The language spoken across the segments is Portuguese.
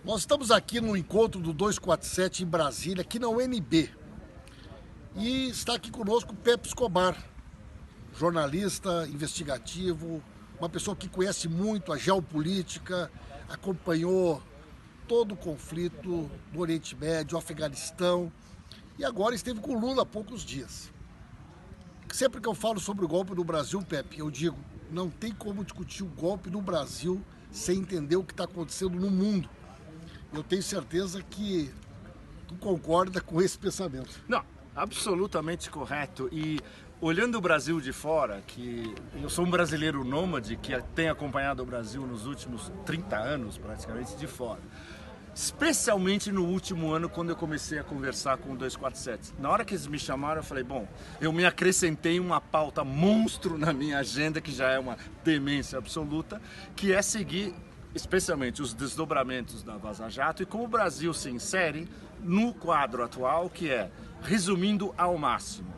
Nós estamos aqui no encontro do 247 em Brasília, aqui na UNB. E está aqui conosco Pepe Escobar, jornalista investigativo, uma pessoa que conhece muito a geopolítica, acompanhou todo o conflito do Oriente Médio, Afeganistão, e agora esteve com Lula há poucos dias. Sempre que eu falo sobre o golpe no Brasil, Pepe, eu digo, não tem como discutir o golpe no Brasil sem entender o que está acontecendo no mundo. Eu tenho certeza que tu concorda com esse pensamento. Não, absolutamente correto. E olhando o Brasil de fora, que eu sou um brasileiro nômade que tem acompanhado o Brasil nos últimos 30 anos, praticamente, de fora. Especialmente no último ano, quando eu comecei a conversar com o 247. Na hora que eles me chamaram, eu falei, bom, eu me acrescentei uma pauta monstro na minha agenda, que já é uma demência absoluta, que é seguir especialmente os desdobramentos da Vaza Jato e como o Brasil se insere no quadro atual, que é, resumindo ao máximo,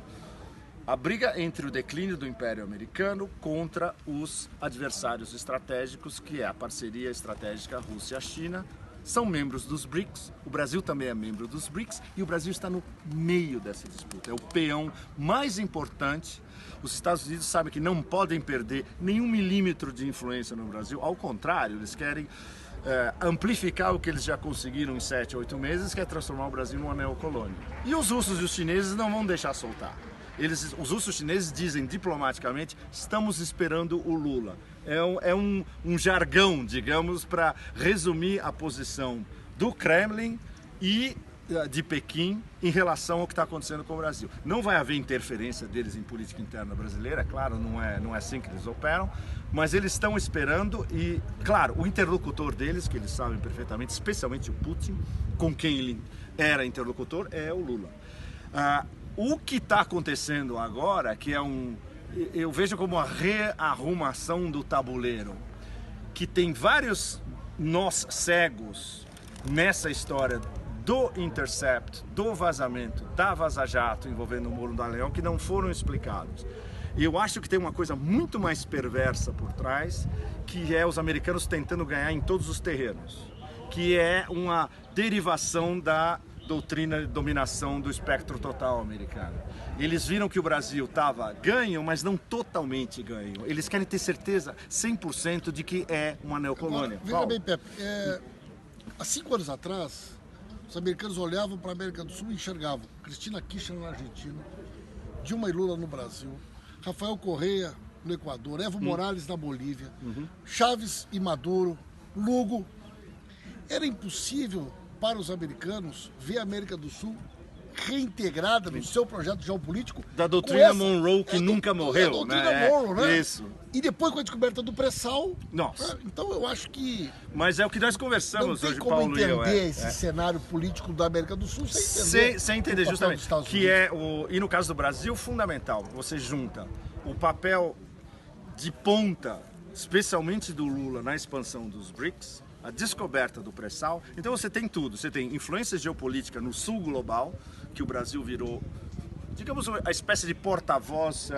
a briga entre o declínio do Império Americano contra os adversários estratégicos, que é a parceria estratégica Rússia-China, são membros dos BRICS, o Brasil também é membro dos BRICS e o Brasil está no meio dessa disputa, é o peão mais importante. Os Estados Unidos sabem que não podem perder nenhum milímetro de influência no Brasil, ao contrário, eles querem amplificar o que eles já conseguiram em 7 a 8 meses, que é transformar o Brasil numa neocolônia. E os russos e os chineses não vão deixar soltar. Os russos chineses dizem diplomaticamente, estamos esperando o Lula. É um jargão, digamos, para resumir a posição do Kremlin e de Pequim em relação ao que está acontecendo com o Brasil. Não vai haver interferência deles em política interna brasileira, claro, não é assim que eles operam, mas eles estão esperando e, claro, o interlocutor deles, que eles sabem perfeitamente, especialmente o Putin, com quem ele era interlocutor, é o Lula. O que está acontecendo agora, que eu vejo como a rearrumação do tabuleiro, que tem vários nós cegos nessa história do Intercept, do vazamento, da Vaza Jato envolvendo o Moro do Leão, que não foram explicados. E eu acho que tem uma coisa muito mais perversa por trás, que é os americanos tentando ganhar em todos os terrenos, que é uma derivação da doutrina de dominação do espectro total americano. Eles viram que o Brasil estava ganho, mas não totalmente ganho. Eles querem ter certeza 100% de que é uma neocolônia. Agora, veja bem, Pepe, há 5 anos atrás, os americanos olhavam para a América do Sul e enxergavam Cristina Kirchner na Argentina, Dilma e Lula no Brasil, Rafael Correa no Equador, Evo Morales na Bolívia, Chávez e Maduro, Lugo. Era impossível para os americanos ver a América do Sul reintegrada no seu projeto geopolítico. Da doutrina Monroe, que nunca morreu. A doutrina Monroe, né? Isso. E depois com a descoberta do pré-sal. Nossa. Então eu acho que mas é o que nós conversamos hoje, Paulo. Não tem como entender esse cenário político da América do Sul sem entender justamente. Que é e no caso do Brasil, fundamental. Você junta o papel de ponta, especialmente do Lula na expansão dos BRICS, a descoberta do pré-sal. Então você tem tudo, você tem influência geopolítica no sul global, que o Brasil virou, digamos, a espécie de porta-voz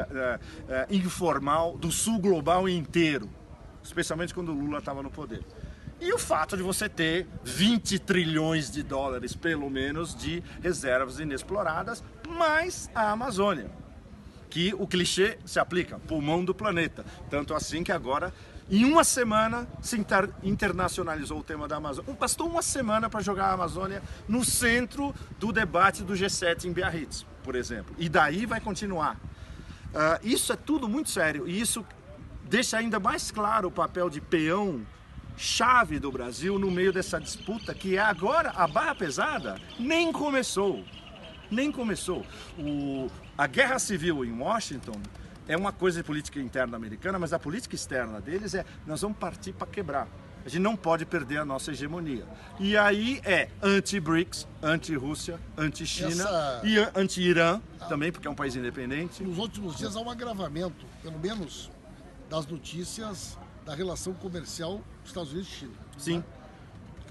informal do sul global inteiro, especialmente quando o Lula estava no poder. E o fato de você ter 20 trilhões de dólares, pelo menos, de reservas inexploradas, mais a Amazônia, que o clichê se aplica, pulmão do planeta. Tanto assim que agora, em uma semana, se internacionalizou o tema da Amazônia. Bastou uma semana para jogar a Amazônia no centro do debate do G7 em Biarritz, por exemplo. E daí vai continuar. Isso é tudo muito sério. E isso deixa ainda mais claro o papel de peão chave do Brasil no meio dessa disputa, que é agora a barra pesada nem começou. Nem começou. A guerra civil em Washington é uma coisa de política interna americana, mas a política externa deles é, nós vamos partir para quebrar. A gente não pode perder a nossa hegemonia. E aí é anti-BRICS, anti-Rússia, anti-China e anti-Irã, também, porque é um país independente. Nos últimos dias há um agravamento, pelo menos, das notícias da relação comercial dos Estados Unidos e China. Sim. Né?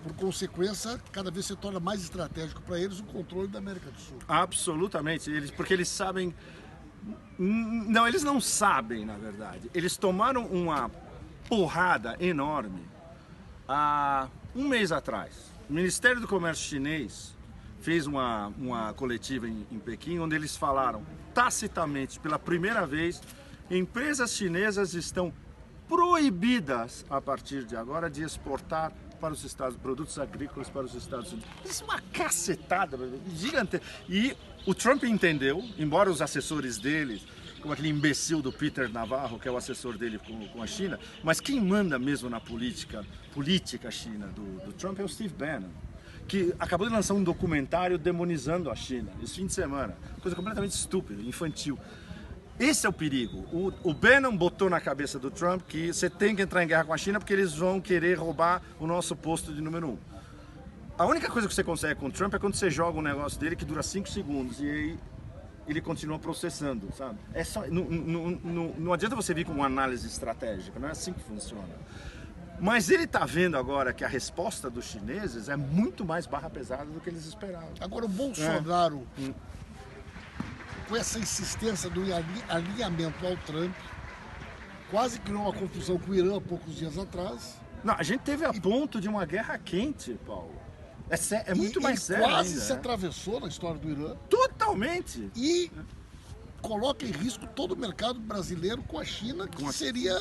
Por consequência, cada vez se torna mais estratégico para eles o controle da América do Sul. Absolutamente, porque eles sabem. Não, eles não sabem, na verdade. Eles tomaram uma porrada enorme há um mês atrás. O Ministério do Comércio chinês fez uma coletiva em Pequim, onde eles falaram tacitamente, pela primeira vez, empresas chinesas estão proibidas, a partir de agora, de exportar para os produtos agrícolas para os Estados Unidos. Isso é uma cacetada gigante. E o Trump entendeu, embora os assessores dele, como aquele imbecil do Peter Navarro, que é o assessor dele com a China, mas quem manda mesmo na política China do Trump é o Steve Bannon, que acabou de lançar um documentário demonizando a China, esse fim de semana. Coisa completamente estúpida, infantil. Esse é o perigo. O Bannon botou na cabeça do Trump que você tem que entrar em guerra com a China porque eles vão querer roubar o nosso posto de número 1. A única coisa que você consegue com o Trump é quando você joga um negócio dele que dura 5 segundos e aí ele continua processando, sabe? É só, não adianta você vir com uma análise estratégica, não é assim que funciona. Mas ele está vendo agora que a resposta dos chineses é muito mais barra pesada do que eles esperavam. Agora o Bolsonaro, com essa insistência do alinhamento ao Trump, quase criou uma confusão com o Irã há poucos dias atrás. Não, a gente teve a ponto de uma guerra quente, Paulo. É muito mais sério quase ainda, se atravessou na história do Irã. Totalmente. E coloca em risco todo o mercado brasileiro com a China, que seria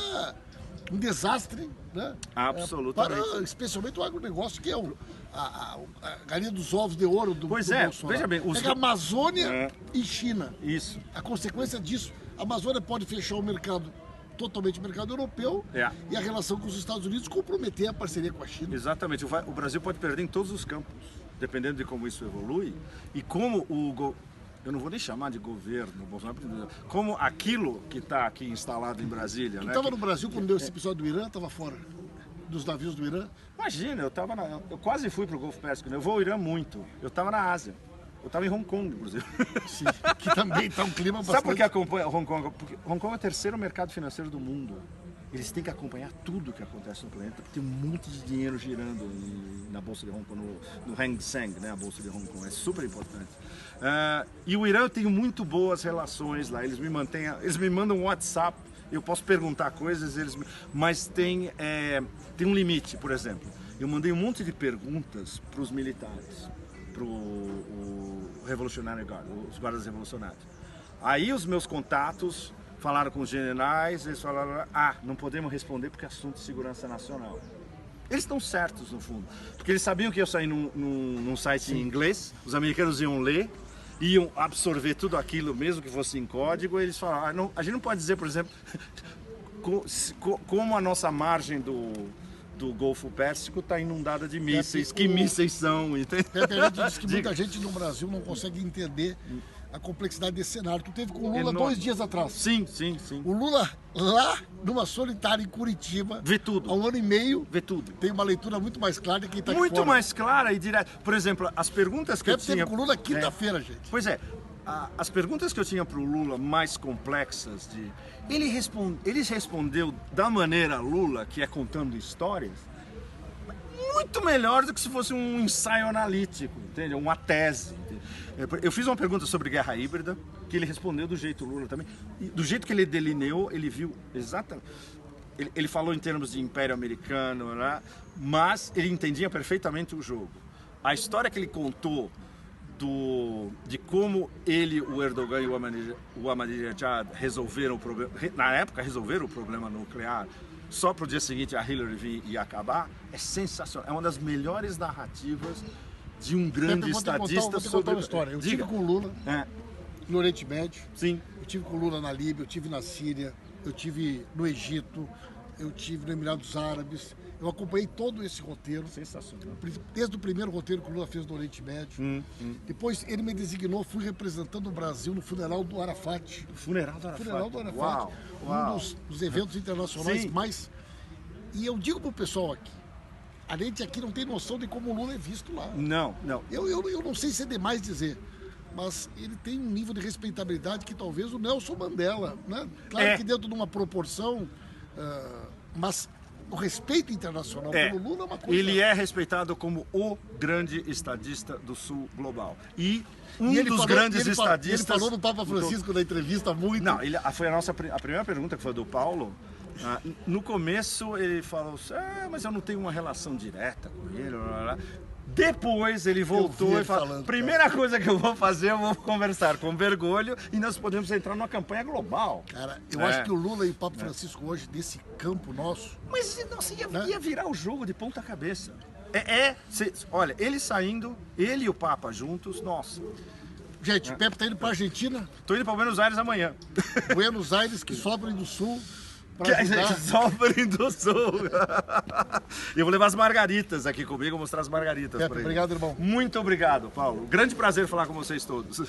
um desastre, né? Absolutamente. Para especialmente o agronegócio, que é a galinha dos ovos de ouro do Bolsonaro. Veja bem. É a Amazônia e China. Isso. A consequência disso, a Amazônia pode fechar o mercado, totalmente o mercado europeu, e a relação com os Estados Unidos comprometer a parceria com a China. Exatamente. O Brasil pode perder em todos os campos, dependendo de como isso evolui. E como eu não vou nem chamar de governo, Bolsonaro, como aquilo que está aqui instalado em Brasília. Tu estava no Brasil quando deu esse episódio do Irã? Estava fora dos navios do Irã? Imagina, eu quase fui para o Golfo Pérsico, eu vou ao Irã muito. Eu estava na Ásia. Eu estava em Hong Kong, inclusive. Sim, que também está um clima bastante... Sabe por que acompanha Hong Kong? Porque Hong Kong é o terceiro mercado financeiro do mundo. Eles têm que acompanhar tudo que acontece no planeta, porque tem um monte de dinheiro girando na Bolsa de Hong Kong, no Hang Seng, né, a Bolsa de Hong Kong. É super importante. E o Irã, eu tenho muito boas relações lá. Eles me mandam um WhatsApp, eu posso perguntar coisas, mas tem um limite, por exemplo. Eu mandei um monte de perguntas para os militares, para o Revolutionary Guard, os guardas revolucionários. Aí os meus contatos falaram com os generais, eles falaram, não podemos responder porque é assunto de segurança nacional. Eles estão certos, no fundo, porque eles sabiam que eu saí num site em inglês, os americanos iam ler, iam absorver tudo aquilo, mesmo que fosse em código, e eles falaram, a gente não pode dizer, por exemplo, como a nossa margem do Golfo Pérsico está inundada de mísseis, que mísseis são, entendeu? Pepe disse que muita gente no Brasil não consegue entender a complexidade desse cenário. Tu teve com o Lula 2 dias atrás. Sim. O Lula lá, numa solitária em Curitiba, vê tudo. Há 1 ano e meio, vê tudo. Tem uma leitura muito mais clara de quem está aqui muito fora. mais clara e direta. Por exemplo, as perguntas que eu tinha... Teve com o Lula quinta-feira, gente. Pois é. As perguntas que eu tinha para o Lula mais complexas, ele respondeu da maneira Lula, que é contando histórias, muito melhor do que se fosse um ensaio analítico, entende? Uma tese. Entende? Eu fiz uma pergunta sobre guerra híbrida, que ele respondeu do jeito Lula também. E do jeito que ele delineou, ele viu exatamente... Ele falou em termos de Império Americano, né? Mas ele entendia perfeitamente o jogo. A história que ele contou de como ele, o Erdogan e o Ahmadinejad resolveram o problema, na época resolveram o problema nuclear, só para o dia seguinte a Hillary vir e acabar, é sensacional. É uma das melhores narrativas de um grande estadista. Vou te contar uma história. Eu tive com o Lula no Oriente Médio. Sim. Eu tive com o Lula na Líbia, eu tive na Síria, eu tive no Egito, eu tive no Emirados Árabes. Eu acompanhei todo esse roteiro. Sensacional. Desde o primeiro roteiro que o Lula fez no Oriente Médio. Depois ele me designou, fui representando o Brasil no funeral do Arafat. Funeral do Arafat. Uau. Um dos eventos internacionais mais... E eu digo pro pessoal aqui, a gente aqui não tem noção de como o Lula é visto lá. Não. Eu não sei se é demais dizer, mas ele tem um nível de respeitabilidade que talvez o Nelson Mandela, né? Claro que dentro de uma proporção, mas... O respeito internacional pelo Lula é uma coisa... Ele é respeitado como o grande estadista do Sul global. E dos grandes estadistas... Ele falou no Papa Francisco na entrevista muito... Não, foi a primeira pergunta que foi do Paulo. No começo ele falou assim, mas eu não tenho uma relação direta com ele. Blá, blá, blá. Depois ele voltou e falou, primeira coisa que eu vou fazer, eu vou conversar com o Bergoglio e nós podemos entrar numa campanha global. Cara, eu acho que o Lula e o Papa Francisco hoje, desse campo nosso... Mas nossa, ia virar o jogo de ponta cabeça. Olha, ele saindo, ele e o Papa juntos, nossa. Gente, o Pepe tá indo pra Argentina. Tô indo pra Buenos Aires amanhã. Buenos Aires, que sobra do Sul. Que a gente sofre do Sul. Eu vou levar as margaritas aqui comigo, mostrar as margaritas. Pepe, obrigado, irmão. Muito obrigado, Paulo. Grande prazer falar com vocês todos.